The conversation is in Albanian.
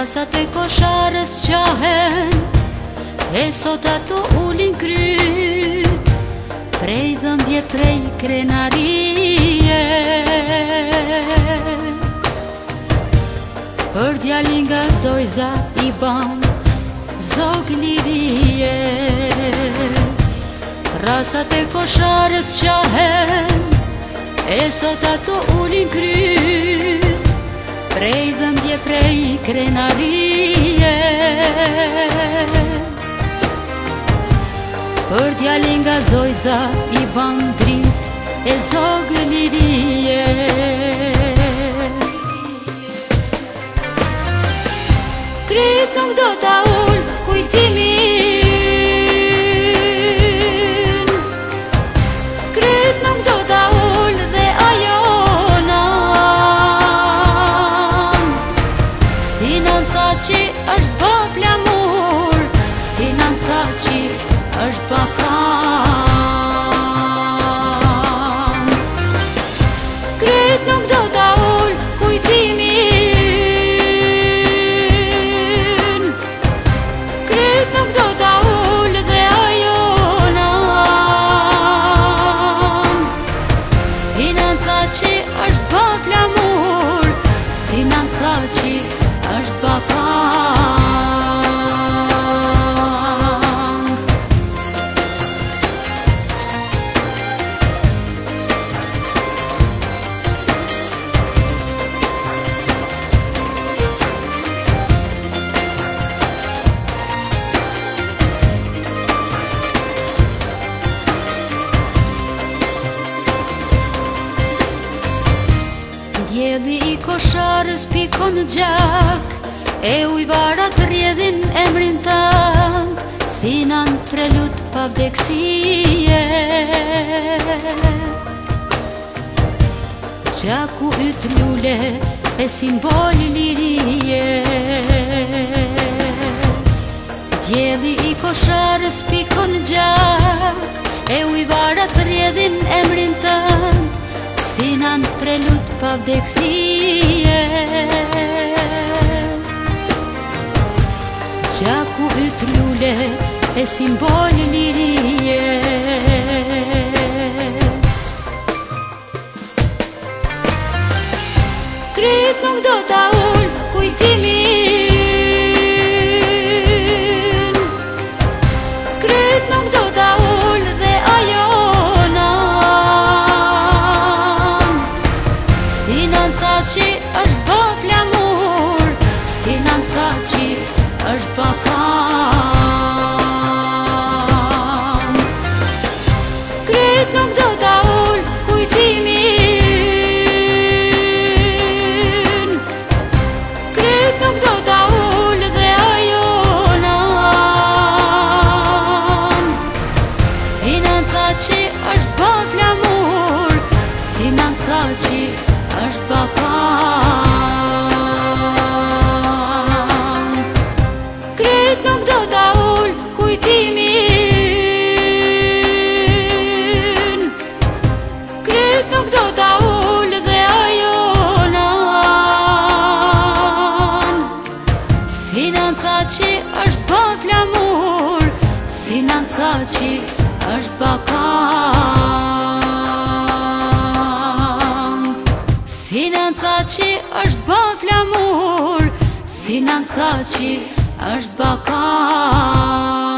Rasat e kosharës qahen, e sot ato ulin kryt, prej dhëmbje, prej krenarie. Për djalin nga zdojza i ban zog lirie. Rasat e kosharës qahen, e sot ato ulin kryt, prej dhëmbje, prej krenarie. Për djalin nga zojza i ban drit e zog lirie. Kryt nuk do ta ull kujtimin, kryt nuk do ta ull dhe ajo nan. Si nan tha që është ba flamur, si nan tha që është ba kam. Kryt nuk do ta ull kujtimin, kryt nuk do ta ull dhe ajo nan. Si nan tha që është ba flamur, si nan tha që është ba kam. Djeli i kosharës pikon gjak, e ujvarat rjedhin emrin tank, si nan prelut pa vdeksie. Gjaku yt lule e simbol lirie. Djeli i kosharës pikon gjak, e ujvarat rjedhin emrin tank, si nan prelut pa vdeksie. Gjaku yt lule e simbol lirie. Kryt nuk do ta ull kujtimin, kryt nuk do ta ull dhe ajo nan. Si nan tha që është ba flamur, si nan tha që është ba kam. Kryt nuk do ta ull kujtimin, kryt nuk do ta ull dhe ajo nan. Si nan tha që është ba flamur, si nan tha që është ba kam. Kryt nuk do ta ull kujtimin, kryt nuk do ta ull dhe ajo nan. Si nan tha që është ba flamur, si nan tha që është ba kam. Si nan tha që është ba flamur, si nan tha që është ba kam.